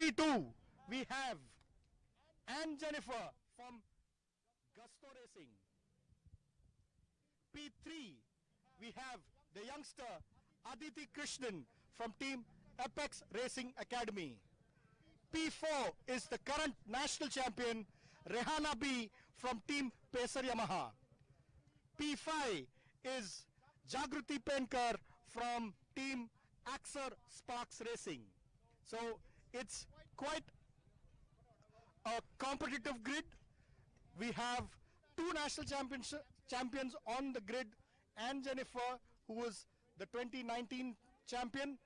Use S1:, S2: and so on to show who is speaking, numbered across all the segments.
S1: P2, we have Anne Jennifer from Gusto Racing. P3, we have the youngster Aditi Krishnan from Team Apex Racing Academy. P4 is the current national champion Rehana B from Team Pacer Yamaha. P5 is Jagruti Penkar from Team Axer Sparks Racing. So it's quite a competitive grid. We have two national champions on the grid, Anne Jennifer, who was the 2019 champion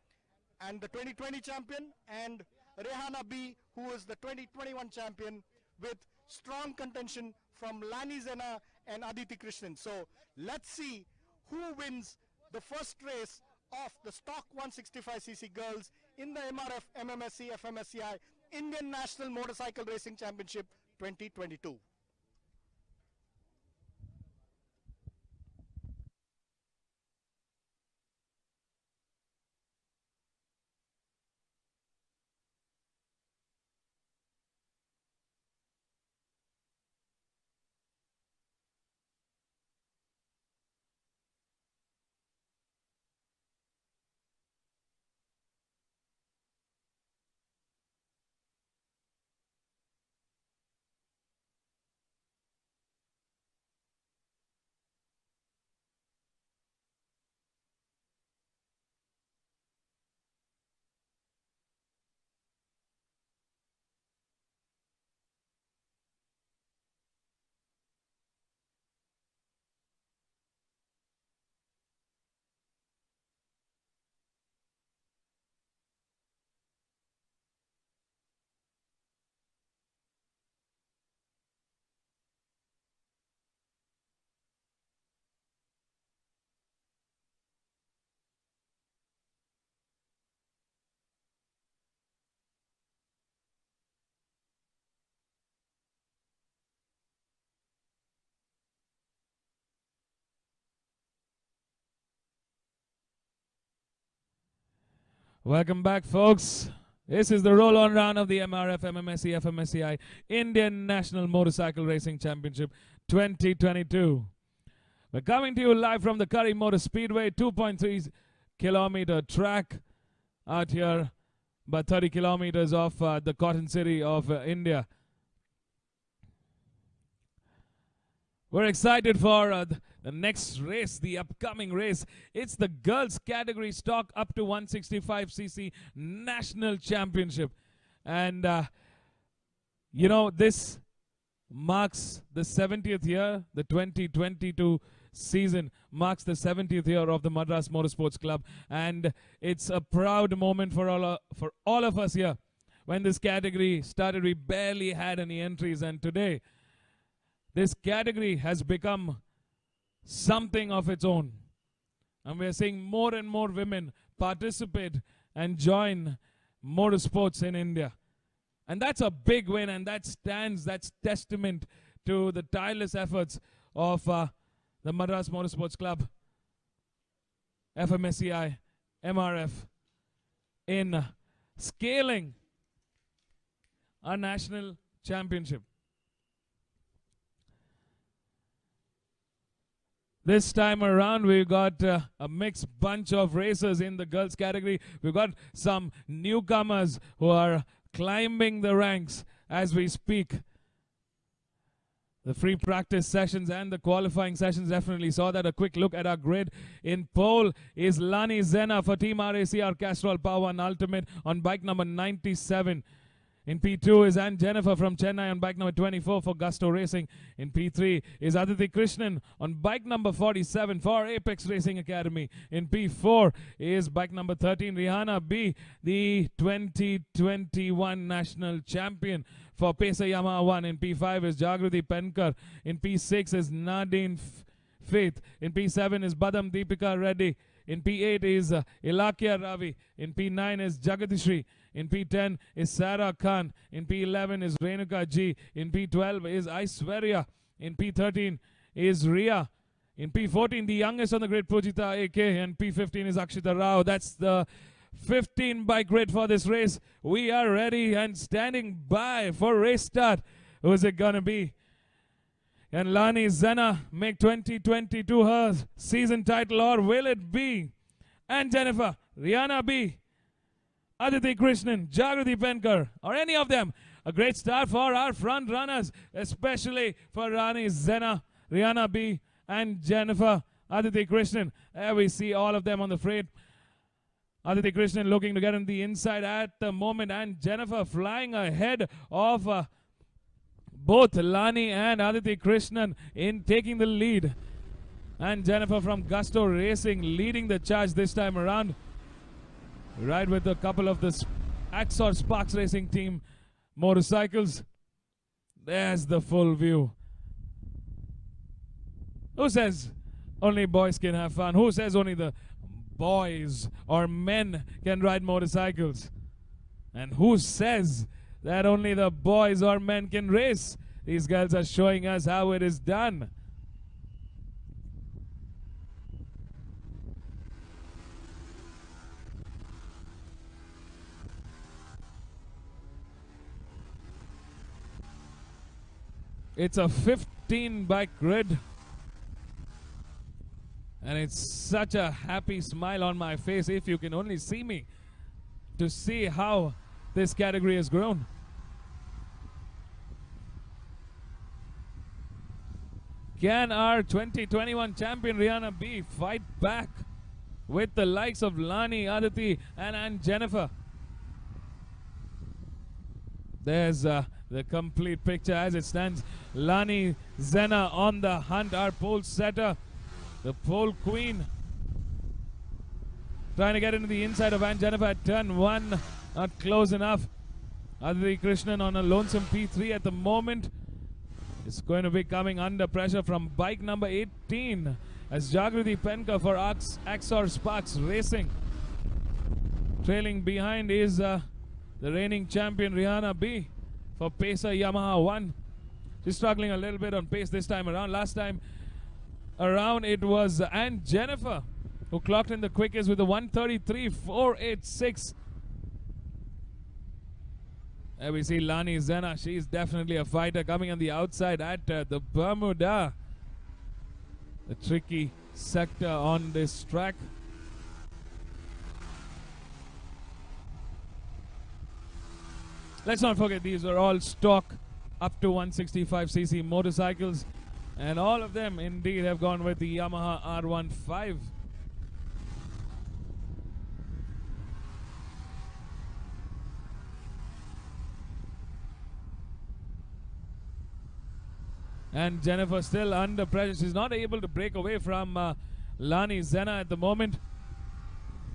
S1: and the 2020 champion, and Rehana B, who was the 2021 champion, with strong contention from Lani Zena and Aditi Krishnan. So let's see who wins the first race of the Stock 165cc girls in the MRF MMSC FMSCI Indian National Motorcycle Racing Championship 2022.
S2: Welcome back, folks. This is the roll-on round of the MRF MMSC FMSCI Indian National Motorcycle Racing Championship 2022. We're coming to you live from the Curry Motor Speedway, 2.3 kilometer track out here, about 30 kilometers off the Cotton City of India. We're excited for the next race, the upcoming race. It's the girls category stock up to 165cc national championship. And, you know, this marks the 70th year, the 2022 season marks the 70th year of the Madras Motorsports Club. And it's a proud moment for all of us here. When this category started, we barely had any entries. And today, this category has become something of its own. And we're seeing more and more women participate and join motorsports in India. And that's a big win, and that's testament to the tireless efforts of the Madras Motorsports Club, FMSCI, MRF, in scaling our national championship. This time around, we've got a mixed bunch of racers in the girls category. We've got some newcomers who are climbing the ranks as we speak. The free practice sessions and the qualifying sessions definitely saw that. A quick look at our grid. In pole is Lani Zena for Team RACR Castrol Power One Ultimate on bike number 97. In P2 is Anne Jennifer from Chennai on bike number 24 for Gusto Racing. In P3 is Aditi Krishnan on bike number 47 for Apex Racing Academy. In P4 is bike number 13, Rehana B, the 2021 national champion for Pacer Yamaha 1. In P5 is Jagruti Penkar. In P6 is Nadine Faith. In P7 is Badam Deepika Reddy. In P8 is Ilakia Ravi. In P9 is Jagadishri. In P10 is Sarah Khan. In P11 is Renuka G. In P12 is Aishwarya. In P13 is Ria. In P14, the youngest on the grid, Pujita AK. And P15 is Akshita Rao. That's the 15 bike grid for this race. We are ready and standing by for race start. Who's it gonna be? Can Lani Zenna make 2022 her season title, or will it be and Jennifer, Rihanna B, Aditi Krishnan, Jagrati Penkar, or any of them? A great start for our front runners, especially for Lani Zenna, Rihanna B, and Jennifer, Aditi Krishnan. There we see all of them on the freight. Aditi Krishnan looking to get on the inside at the moment, and Jennifer flying ahead of both Lani and Aditi Krishnan in taking the lead. And Jennifer from Gusto Racing leading the charge this time around. Right with a couple of the Axor Sparks Racing team motorcycles. There's the full view. Who says only boys can have fun? Who says only the boys or men can ride motorcycles? And who says that only the boys or men can race? These girls are showing us how it is done. It's a 15 bike grid. And it's such a happy smile on my face, if you can only see me, to see how this category has grown. Can our 2021 champion Rihanna B fight back with the likes of Lani, Aditi, and Jennifer? There's the complete picture as it stands. Lani Zenna on the hunt, our pole setter, the pole queen. Trying to get into the inside of Jennifer at turn 1. Not close enough. Aditi Krishnan on a lonesome P3 at the moment. It's going to be coming under pressure from bike number 18 as Jagrati Penkar for Axor Sparks Racing. Trailing behind is the reigning champion Rihanna B for Pacer Yamaha 1. She's struggling a little bit on pace this time around. Last time around it was Jennifer who clocked in the quickest with a 1:33.486. There we see Lani Zenna. She's definitely a fighter coming on the outside at the Bermuda. The tricky sector on this track. Let's not forget these are all stock up to 165cc motorcycles. And all of them indeed have gone with the Yamaha R15. And Jennifer still under pressure. She's not able to break away from Lani Zenna at the moment.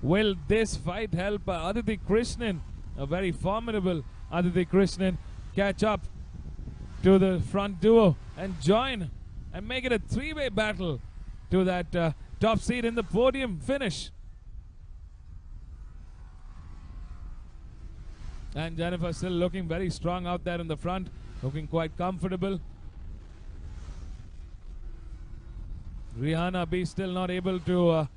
S2: Will this fight help Aditi Krishnan, a very formidable Aditi Krishnan, catch up to the front duo and join and make it a three-way battle to that top seat in the podium finish? And Jennifer still looking very strong out there in the front, looking quite comfortable. Rihanna B still not able to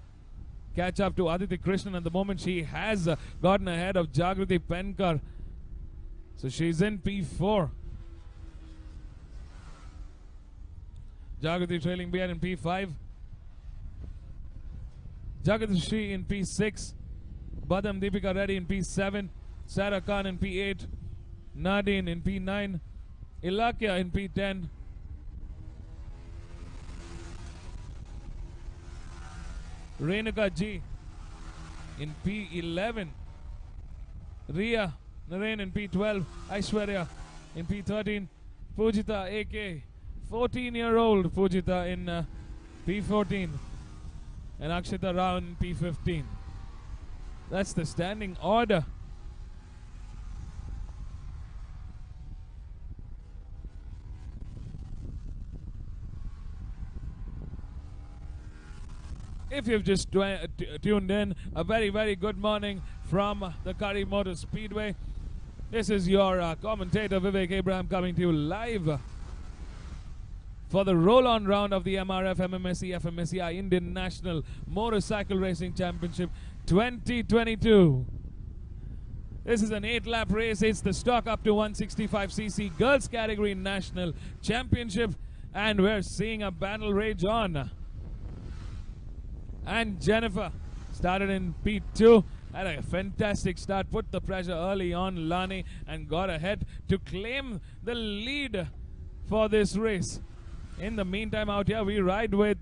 S2: catch up to Aditi Krishnan at the moment. She has gotten ahead of Jagrati Penkar. So she's in P4. Jagrati trailing behind in P5. Jagati Shri in P6. Badam Deepika Reddy in P7. Sarah Khan in P8. Nadine in P9. Ilakya in P10. Renuka G in P11. Ria Naren in P12. Aishwarya in P13. Pujita AK, 14-year-old Pujita in P14. And Akshita Rao in P15. That's the standing order. If you've just tuned in, a very, very good morning from the Kari Motor Speedway. This is your commentator Vivek Abraham coming to you live for the roll-on round of the MRF MMSE FMSEI Indian National Motorcycle Racing Championship 2022. This is an 8-lap race. It's the stock up to 165cc girls category national championship, and we're seeing a battle rage on. And Jennifer started in P2, had a fantastic start, put the pressure early on Lani and got ahead to claim the lead for this race. In the meantime, out here we ride with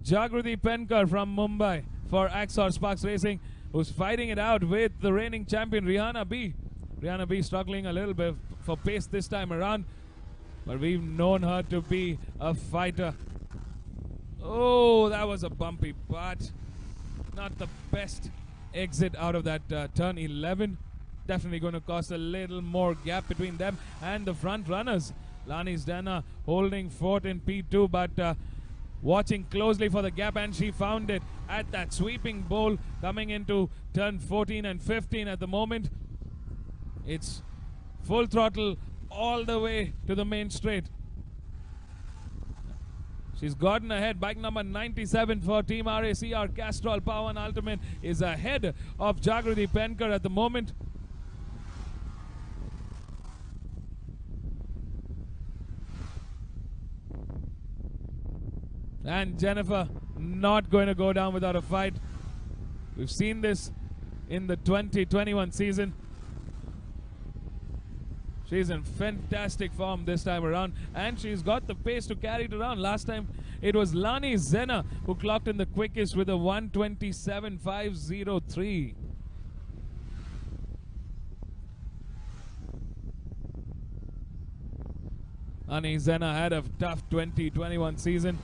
S2: Jagriti Penkar from Mumbai for Axor Sparks Racing, who's fighting it out with the reigning champion Rihanna B. Rihanna B struggling a little bit for pace this time around, but we've known her to be a fighter. Oh, that was a bumpy part. Not the best exit out of that turn 11. Definitely going to cause a little more gap between them and the front runners. Lani Zdena holding fort in P2, but watching closely for the gap, and she found it at that sweeping bowl coming into turn 14 and 15 at the moment. It's full throttle all the way to the main straight. She's gotten ahead. Bike number 97 for Team RACR Castrol Power and Ultimate is ahead of Jagriti Penkar at the moment. And Jennifer not going to go down without a fight. We've seen this in the 2021 season. She's in fantastic form this time around, and she's got the pace to carry it around. Last time it was Lani Zdena who clocked in the quickest with a 1:27.503. Lani Zdena had a tough 2021 season.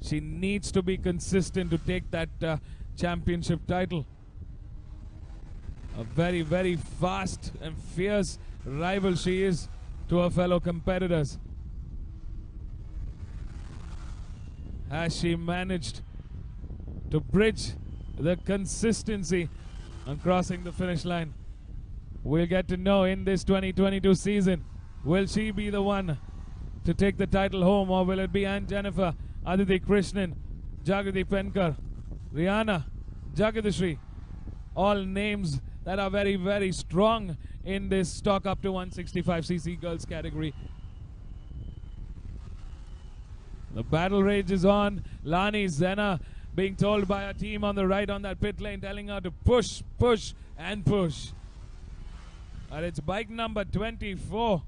S2: She needs to be consistent to take that championship title. A very, very fast and fierce rival she is to her fellow competitors. Has she managed to bridge the consistency on crossing the finish line? We'll get to know in this 2022 season. Will she be the one to take the title home, or will it be Jennifer, Aditi Krishnan, Jagriti Penkar, Rihanna, Jagadishri? All names that are very, very strong in this stock up to 165cc girls category. The battle rage is on. Lani Zdena being told by her team on the right on that pit lane, telling her to push, push, and push. And it's bike number 24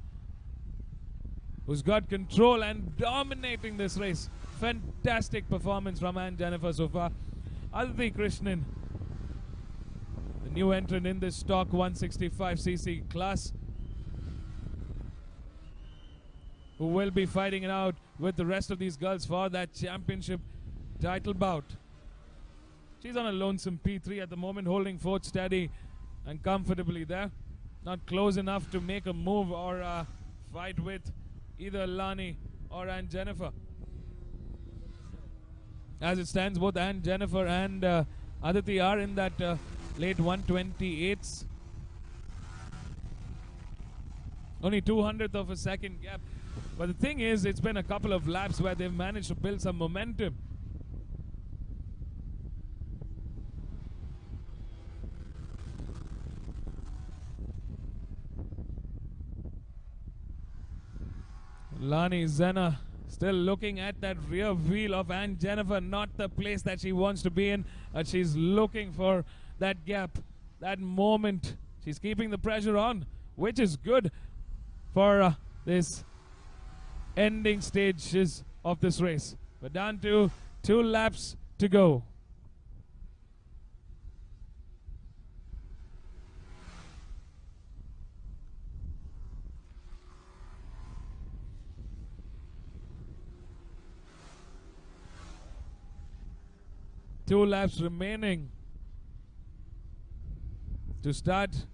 S2: who's got control and dominating this race. Fantastic performance from Jennifer so far. Aditi Krishnan, the new entrant in this stock 165cc class, who will be fighting it out with the rest of these girls for that championship title bout. She's on a lonesome P3 at the moment, holding fort steady and comfortably there. Not close enough to make a move or fight with either Lani or Jennifer. As it stands, both Jennifer and Aditi are in that late 128s. Only 200th of a second gap. But the thing is, it's been a couple of laps where they've managed to build some momentum. Lani Zdena still looking at that rear wheel of Jennifer, not the place that she wants to be in, but she's looking for that gap, that moment. She's keeping the pressure on, which is good for this ending stages of this race. We're down to 2 laps to go. Two laps remaining to start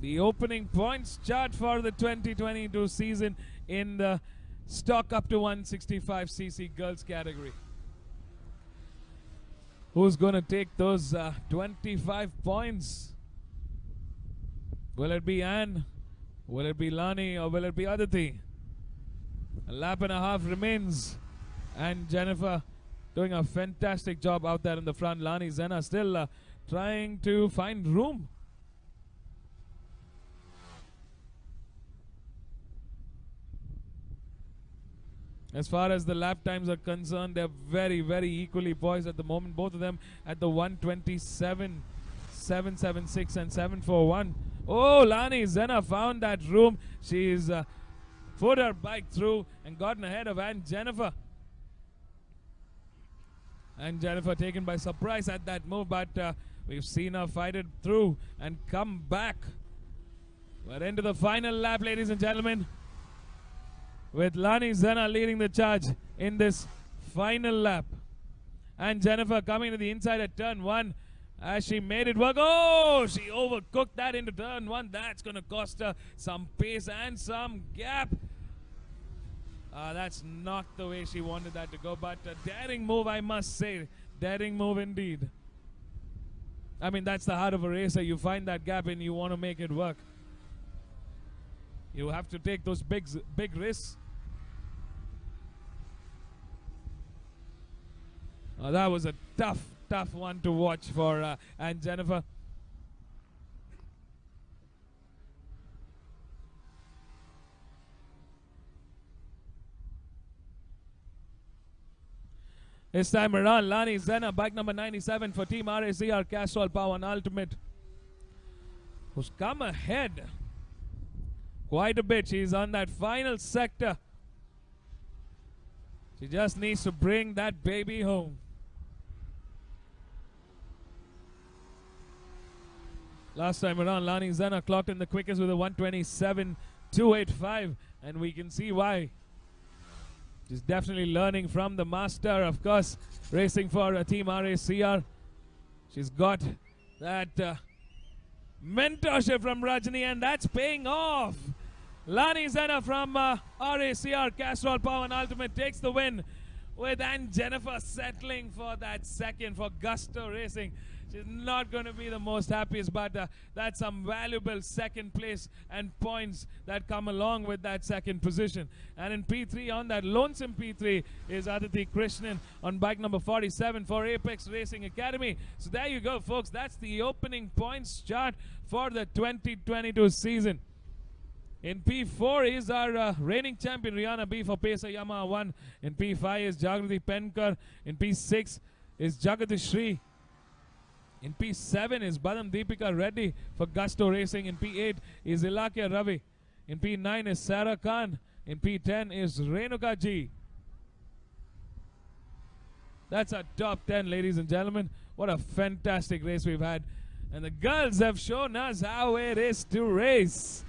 S2: the opening points chart for the 2022 season in the stock up to 165cc girls category. Who's going to take those 25 points? Will it be Anne? Will it be Lani? Or will it be Aditi? A lap and a half remains, and Jennifer doing a fantastic job out there in the front. Lani Zenna still trying to find room. As far as the lap times are concerned, they're very, very equally poised at the moment. Both of them at the 127, 776 and 741. Oh, Lani Zenna found that room. She's put her bike through and gotten ahead of Anne Jennifer. And Jennifer taken by surprise at that move, but we've seen her fight it through and come back. We're into the final lap, ladies and gentlemen, with Lani Zenna leading the charge in this final lap. And Jennifer coming to the inside at turn 1 as she made it work. Oh, she overcooked that into turn 1. That's going to cost her some pace and some gap. That's not the way she wanted that to go, but a daring move, I must say. Daring move indeed. I mean, that's the heart of a racer. You find that gap and you want to make it work. You have to take those big risks. That was a tough one to watch for Anne Jennifer. This time around, Lani Zenna, bike number 97 for Team RACR Castrol Power and Ultimate, who's come ahead quite a bit. She's on that final sector. She just needs to bring that baby home. Last time around, Lani Zenna clocked in the quickest with a 127.285, and we can see why. She's definitely learning from the master, of course, racing for Team RACR. She's got that mentorship from Rajani, and that's paying off. Lani Zenna from RACR Castrol Power and Ultimate takes the win, with Anne Jennifer settling for that second for Gusto Racing. She's not going to be the most happiest, but that's some valuable second place and points that come along with that second position. And in P3, on that lonesome P3, is Aditi Krishnan on bike number 47 for Apex Racing Academy. So there you go, folks. That's the opening points chart for the 2022 season. In P4 is our reigning champion Rihanna B for Pacer Yamaha 1. In P5 is Jagrati Penkar. In P6 is Jagadishri. In P7 is Badam Deepika Reddy for Gusto Racing. In P8 is Ilakya Ravi. In P9 is Sarah Khan. In P10 is Renuka G. That's our top 10, ladies and gentlemen. What a fantastic race we've had. And the girls have shown us how it is to race.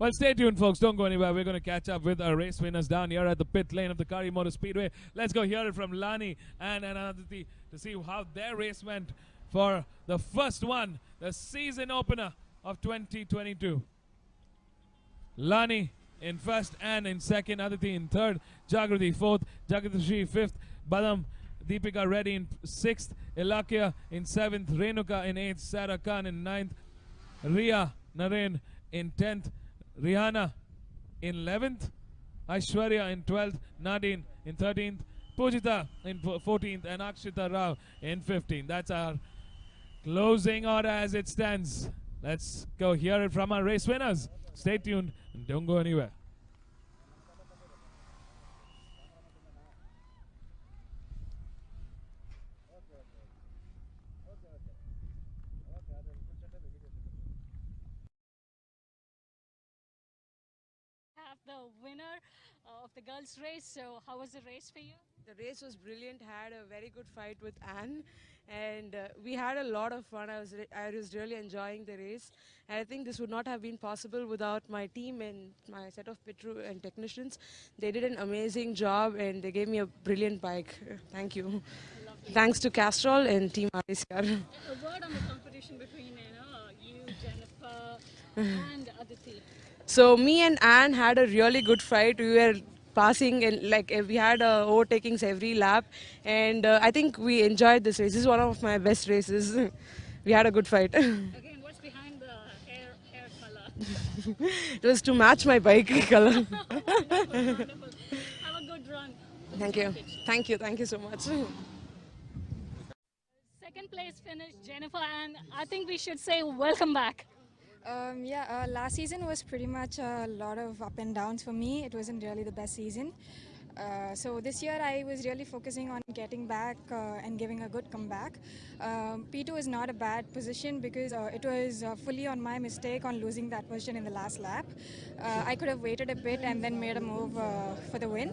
S2: Well, stay tuned, folks. Don't go anywhere. We're going to catch up with our race winners down here at the pit lane of the Kari Motor Speedway. Let's go hear it from Lani and Aditi to see how their race went for the first one, the season opener of 2022. Lani in first and in second, Aditi in third, Jagrati fourth, Jagadishri fifth, Badam Deepika Reddy in sixth, Ilakya in seventh, Renuka in eighth, Sarah Khan in ninth, Ria Naren in 10th, Rihanna in 11th, Aishwarya in 12th, Nadine in 13th, Pujita in 14th, and Akshita Rao in 15th. That's our closing order as it stands. Let's go hear it from our race winners. Stay tuned and don't go anywhere.
S3: The winner of the girls' race. So how was the race for you?
S4: The race was brilliant. Had a very good fight with Anne, and we had a lot of fun. I was really enjoying the race. And I think this would not have been possible without my team and my set of pit crew and technicians. They did an amazing job, and they gave me a brilliant bike. Thank you. Lovely. Thanks to Castrol and Team RACR.
S3: A word on the competition between you, Jennifer, and Aditi.
S4: So me and Anne had a really good fight. We were passing, and like we had overtakings every lap, and I think we enjoyed this race. This is one of my best races. We had a good fight.
S3: Again, what's behind the hair color?
S4: It was to match my bike color.
S3: Wonderful. Have a good run.
S4: Thank you. Thank you. Thank you so much.
S3: Second place finished Jennifer, and I think we should say welcome back.
S5: Last season was pretty much a lot of up and downs for me. It wasn't really the best season. So this year I was really focusing on getting back and giving a good comeback. P2 is not a bad position because it was fully on my mistake on losing that position in the last lap. I could have waited a bit and then made a move for the win.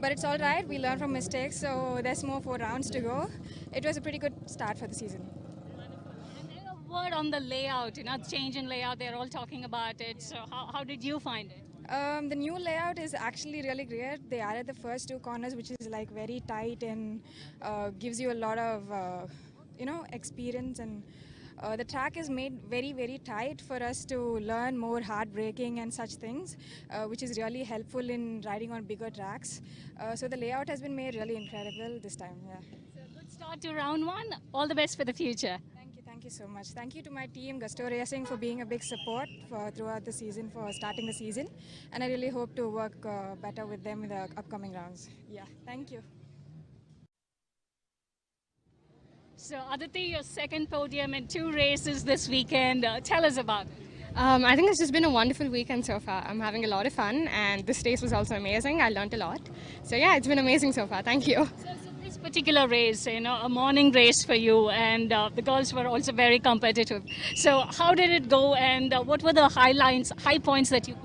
S5: But it's all right, we learn from mistakes, so there's more 4 rounds to go. It was a pretty good start for the season.
S3: And a word on the layout, change in layout, they're all talking about it. So how did you find it?
S5: The new layout is actually really great. They added the first 2 corners, which is like very tight and gives you a lot of experience, and the track is made very, very tight for us to learn more hard braking and such things, which is really helpful in riding on bigger tracks. So the layout has been made really incredible this time. Yeah.
S3: So good start to round 1. All the best for the future.
S5: Thank you so much. Thank you to my team, Gusto Racing, for being a big support throughout the season, for starting the season. And I really hope to work better with them in the upcoming rounds. Yeah, thank you.
S3: So Aditi, your second podium in 2 races this weekend. Tell us about it.
S6: I think it's just been a wonderful weekend so far. I'm having a lot of fun, and this race was also amazing. I learned a lot. So yeah, it's been amazing so far. Thank you.
S3: So this particular race, a morning race for you, and the girls were also very competitive. So how did it go, and what were the high points that you could?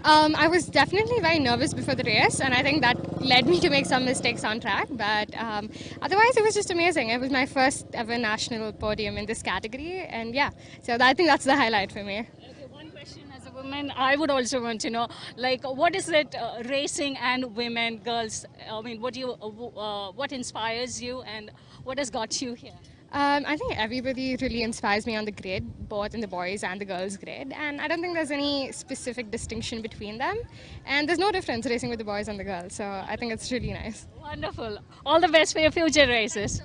S6: I was definitely very nervous before the race, and I think that led me to make some mistakes on track. But otherwise, it was just amazing. It was my first ever national podium in this category, and yeah, so I think that's the highlight for me.
S3: Okay, one question as a woman, I would also want to know, like, what is it racing and women, girls? I mean, what inspires you, and what has got you here?
S6: I think everybody really inspires me on the grid, both in the boys and the girls grid, and I don't think there's any specific distinction between them, and there's no difference racing with the boys and the girls, so I think it's really nice.
S3: Wonderful. All the best for your future races.